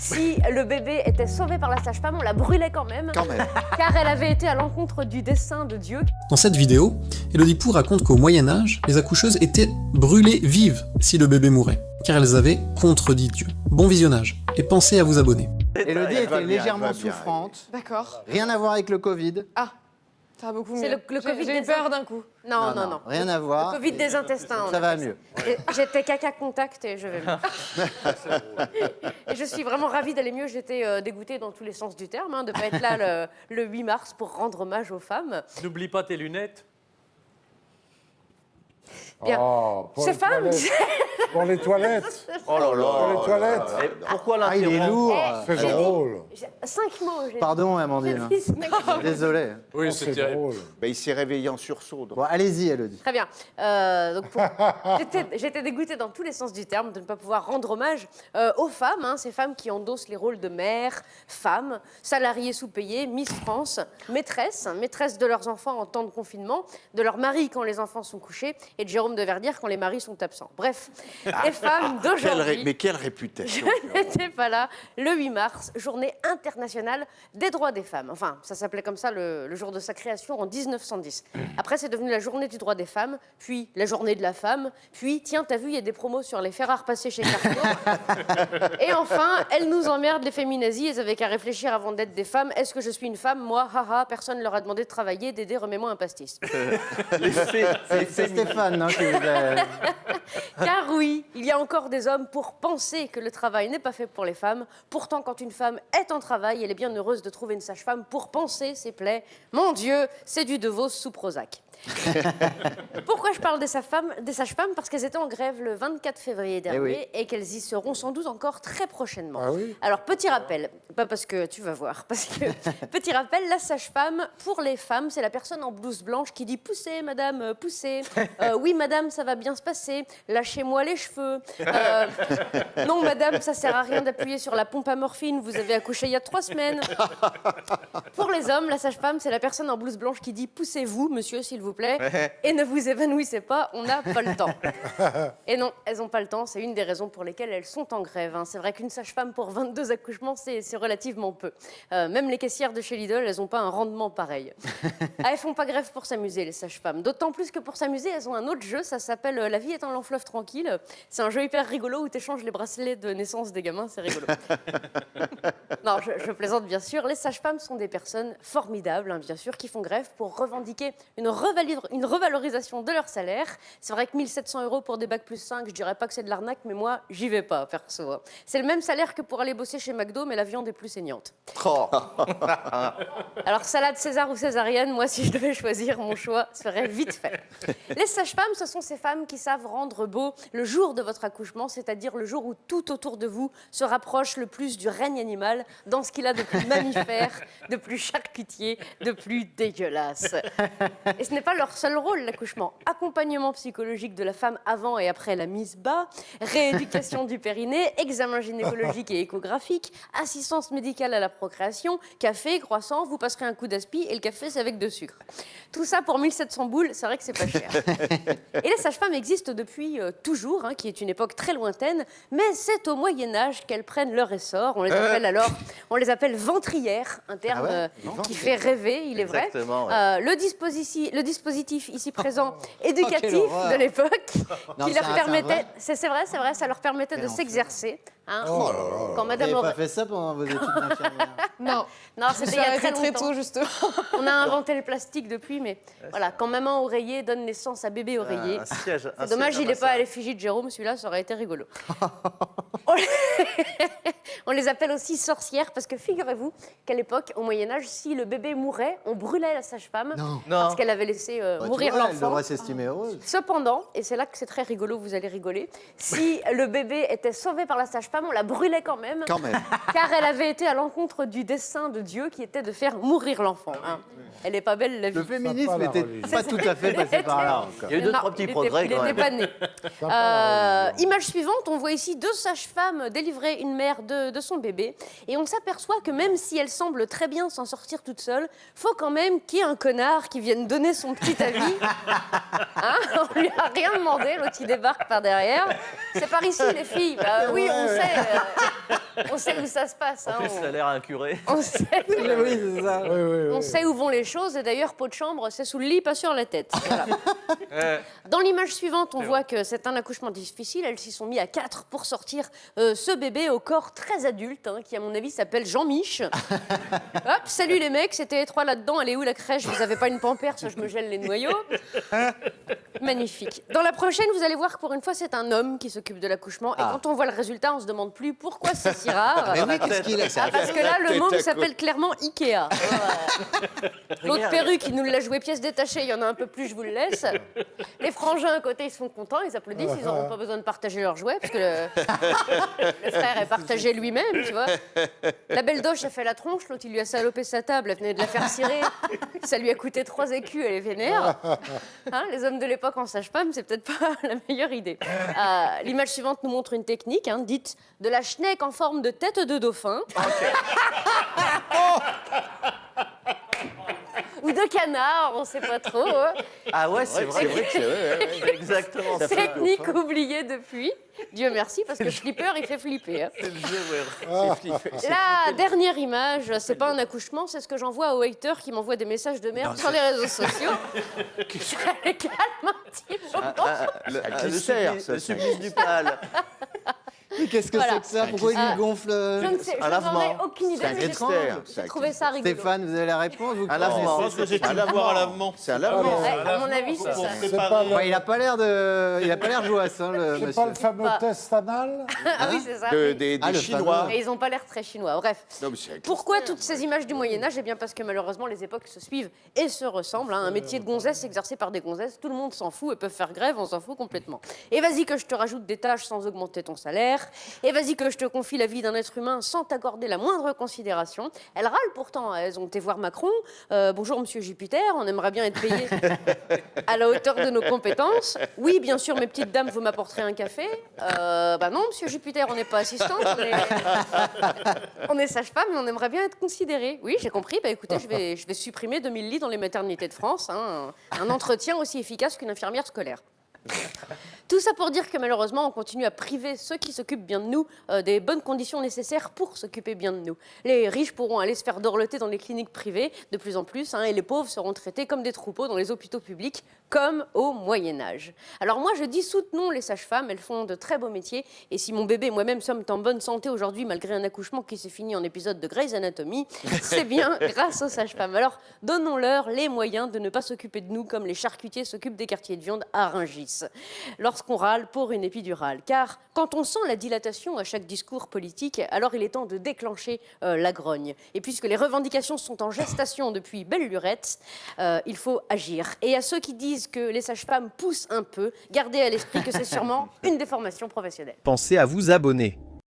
Si le bébé était sauvé par la sage-femme, on la brûlait quand même. Car elle avait été à l'encontre du dessein de Dieu. Dans cette vidéo, Élodie Pou raconte qu'au Moyen-Âge, les accoucheuses étaient brûlées vives si le bébé mourait, car elles avaient contredit Dieu. Bon visionnage, et pensez à vous abonner. Élodie était légèrement souffrante. D'accord. Rien à voir avec le Covid. Ah, ça va beaucoup mieux. C'est le Covid J'ai eu des peur d'un coup. Non. Rien à voir. Le Covid des intestins. Ça va mieux. J'étais caca contact et je vais mieux. Et je suis vraiment ravie d'aller mieux. J'étais dégoûtée dans tous les sens du terme, de ne pas être là le 8 mars pour rendre hommage aux femmes. N'oublie pas tes lunettes. Bien. Oh, pour Ces les femmes... toilettes. Pour les toilettes. Oh là là. Pour les toilettes. Et pourquoi Ah, il est l'interrompre lourd. C'est j'ai dit- drôle. 5 mots. j'ai Pardon, Amandine. dit 5 mots. Désolé. Oui, Oh, c'est c'est terrible. drôle. Il s'est réveillé en sursaut. donc. Bon, allez-y, Élodie. Très bien. J'étais dégoûtée dans tous les sens du terme de ne pas pouvoir rendre hommage aux femmes, ces femmes qui endossent les rôles de mères, femmes, salariées sous-payées, Miss France, maîtresses de leurs enfants en temps de confinement, de leurs maris quand les enfants sont couchés et de Jérôme de Verdière quand les maris sont absents. Bref, les femmes d'aujourd'hui... Mais quelle réputation. Je n'étais pas là le 8 mars, journée internationale des droits des femmes. Enfin, ça s'appelait comme ça le jour de sa création en 1910. Après, c'est devenu la journée du droit des femmes, puis la journée de la femme, puis, tiens, t'as vu, il y a des promos sur les fer à repasser chez Carrefour. Et enfin, elles nous emmerdent, les féminazis, elles avaient qu'à réfléchir avant d'être des femmes. Est-ce que je suis une femme? Moi, haha, personne ne leur a demandé de travailler, d'aider, remets-moi un pastis. C'est Stéphane qui vous a... Car oui, il y a encore des hommes pour penser que le travail n'est pas fait pour les femmes. Pourtant, quand une femme est en travail, elle est bien heureuse de trouver une sage-femme pour panser ses plaies. Mon Dieu, c'est du De Vos sous Prozac. Pourquoi je parle des sages-femmes? Parce qu'elles étaient en grève le 24 février dernier et qu'elles y seront sans doute encore très prochainement. Ah oui. Alors, petit rappel, pas parce que tu vas voir, parce que, petit rappel, la sage-femme, pour les femmes, c'est la personne en blouse blanche qui dit « Poussez, madame, poussez. Oui, madame, ça va bien se passer. Lâchez-moi les cheveux. Non, madame, ça sert à rien d'appuyer sur la pompe à morphine. Vous avez accouché il y a 3 semaines. » Pour les hommes, la sage-femme, c'est la personne en blouse blanche qui dit « Poussez-vous, monsieur, s'il vous plaît, et ne vous évanouissez pas, on n'a pas le temps. » Et non, elles n'ont pas le temps, c'est une des raisons pour lesquelles elles sont en grève. C'est vrai qu'une sage-femme pour 22 accouchements, c'est relativement peu. Même les caissières de chez Lidl, elles n'ont pas un rendement pareil. Elles font pas grève pour s'amuser, les sages-femmes. D'autant plus que pour s'amuser, elles ont un autre jeu, ça s'appelle La vie est un long fleuve tranquille. C'est un jeu hyper rigolo où tu échanges les bracelets de naissance des gamins, c'est rigolo. Non, je plaisante bien sûr. Les sages-femmes sont des personnes formidables, bien sûr, qui font grève pour revendiquer une revalorisation de leur salaire. C'est vrai que 1 700 € pour des bacs plus 5, je dirais pas que c'est de l'arnaque, mais moi, j'y vais pas, perso. C'est le même salaire que pour aller bosser chez McDo, mais la viande est plus saignante. Alors, salade César ou césarienne, moi, si je devais choisir, mon choix serait vite fait. Les sages-femmes, ce sont ces femmes qui savent rendre beau le jour de votre accouchement, c'est-à-dire le jour où tout autour de vous se rapproche le plus du règne animal, dans ce qu'il a de plus mammifère, de plus charcutier, de plus dégueulasse. Et ce n'est pas leur seul rôle, l'accouchement. Accompagnement psychologique de la femme avant et après la mise bas, rééducation du périnée, examen gynécologique et échographique, assistance médicale à la procréation, café, croissant, vous passerez un coup d'aspi et le café, c'est avec de sucre. Tout ça pour 1 700 boules, c'est vrai que c'est pas cher. Et les sages-femmes existent depuis toujours, qui est une époque très lointaine, mais c'est au Moyen-Âge qu'elles prennent leur essor. On les appelle ventrières, un terme qui fait rêver, il est vrai. Exactement, Le dispositif ici présent éducatif de l'époque qui leur permettait, c'est vrai, ça leur permettait de s'exercer. Quand Vous Madame n'avez pas fait ça pendant vos études d'infirmière? Non, c'était il y a très très longtemps. tôt, justement. On a inventé le plastique depuis, mais voilà, quand maman oreiller donne naissance à bébé oreiller. C'est dommage, il n'est pas à l'effigie de Jérôme, celui-là, ça aurait été rigolo. On les appelle aussi sorcières parce que figurez-vous qu'à l'époque, au Moyen-Âge, si le bébé mourait, on brûlait la sage-femme parce qu'elle avait laissé mourir Elle l'enfant. devrait s'estimer heureuse. Cependant, et c'est là que c'est très rigolo, vous allez rigoler, si le bébé était sauvé par la sage-femme, on la brûlait quand même. Car elle avait été à l'encontre du dessein de Dieu qui était de faire mourir l'enfant. Elle n'est pas belle, la vie. Le féminisme la n'était religion. pas tout à fait passé par là encore. Il y a eu 2-3 petits progrès Il quand n'était même. pas né. Image suivante, on voit ici 2 sages-femmes délivrer une mère de son bébé. Et on s'aperçoit que même si elle semble très bien s'en sortir toute seule, faut quand même qu'il y ait un connard qui vienne donner son petit avis. On lui a rien demandé, l'autre il débarque par derrière. C'est par ici les filles. Bah oui, on sait. On sait où ça se passe. En hein, plus, ça a l'air incuré. on sait, Oui, c'est ça. Oui, oui, on oui. sait où vont les choses. Et d'ailleurs, pot de chambre, c'est sous le lit, pas sur la tête. Voilà. Dans l'image suivante, on voit que c'est un accouchement difficile. Elles s'y sont mis à 4 pour sortir ce bébé au corps très adulte, hein, qui à mon avis s'appelle Jean-Mich. Hop, salut les mecs, c'était 3 là-dedans. Elle est où la crèche? Vous avez pas une pampère, ça je me gèle les noyaux. Magnifique. Dans la prochaine, vous allez voir que pour une fois, c'est un homme qui s'occupe de l'accouchement. Et quand on voit le résultat, on se demande plus pourquoi c'est si rare. Mais oui, qu'est-ce qu'il a Ah, parce que là, le monde s'appelle clairement Ikea. L'autre perruque, il nous l'a joué pièce détachée, il y en a un peu plus, je vous le laisse. Les frangins à côté, ils sont contents, ils applaudissent, ils n'auront pas besoin de partager leurs jouets, parce que le frère est partagé lui-même, tu vois. La belle doche a fait la tronche, l'autre, il lui a salopé sa table, elle venait de la faire cirer. Ça lui a coûté 3 écus, elle est vénère. Hein, les hommes de l'époque en sage-femme, c'est peut-être pas la meilleure idée. L'image suivante nous montre une technique, hein, dite de la schneck en forme de tête de dauphin. Ou de canard, on sait pas trop. Hein. Ah ouais, c'est vrai. C'est exactement ça. Technique oubliée depuis. Dieu merci, parce que Flipper, il fait flipper. Hein. C'est le jeu, ouais. La dernière image, c'est pas un accouchement, c'est ce que j'envoie aux haters qui m'envoient des messages de merde sur les réseaux sociaux. Calme un petit peu. Le supplice du pâle. Mais qu'est-ce que Voilà. c'est que ça? Pourquoi il nous gonfle Je ne sais, je n'en ai aucune idée, mais j'ai trouvé ça rigolo. Stéphane, vous avez la réponse ou Un quoi? lavement. Je pense que j'ai un dû le voir à lavement. C'est un lavement. Ouais, à mon avis, c'est ça. C'est pas Ouais, le, il a pas l'air de... Il a pas l'air jouasse, hein, le c'est monsieur. pas le fameux Pas. test anal? Ah oui, c'est ça. Des Ah, le Chinois. fameux. Et ils n'ont pas l'air très chinois. Bref. Non, mais c'est Pourquoi toutes ces images du Moyen-Âge? Eh bien, parce que malheureusement, les époques se suivent et se ressemblent. Hein. Un métier de gonzesse exercé par des gonzesses, tout le monde s'en fout et peuvent faire grève, on s'en fout complètement. Et vas-y que je te rajoute des tâches sans augmenter ton salaire. Et vas-y que je te confie la vie d'un être humain sans t'accorder la moindre considération. Elles râlent pourtant. Elles ont été voir Macron. Bonjour, monsieur Jupiter, on aimerait bien être payé à la hauteur de nos compétences. Oui, bien sûr, mes petites dames, vous m'apporterez un café. Bah non, monsieur Jupiter, on n'est pas assistante, on est sage-femme, mais on aimerait bien être considéré. Oui, j'ai compris. Bah écoutez, je vais supprimer 2000 lits dans les maternités de France. Hein. Un entretien aussi efficace qu'une infirmière scolaire. Tout ça pour dire que malheureusement, on continue à priver ceux qui s'occupent bien de nous des bonnes conditions nécessaires pour s'occuper bien de nous. Les riches pourront aller se faire dorloter dans les cliniques privées de plus en plus, hein, et les pauvres seront traités comme des troupeaux dans les hôpitaux publics, comme au Moyen-Âge. Alors moi, je dis soutenons les sages-femmes, elles font de très beaux métiers, et si mon bébé et moi-même sommes en bonne santé aujourd'hui, malgré un accouchement qui s'est fini en épisode de Grey's Anatomy, c'est bien grâce aux sages-femmes. Alors donnons-leur les moyens de ne pas s'occuper de nous comme les charcutiers s'occupent des quartiers de viande à Rungis. Lorsqu'on râle pour une épidurale. Car quand on sent la dilatation à chaque discours politique, alors il est temps de déclencher la grogne. Et puisque les revendications sont en gestation depuis belle lurette, il faut agir. Et à ceux qui disent que les sages-femmes poussent un peu, gardez à l'esprit que c'est sûrement une déformation professionnelle. Pensez à vous abonner.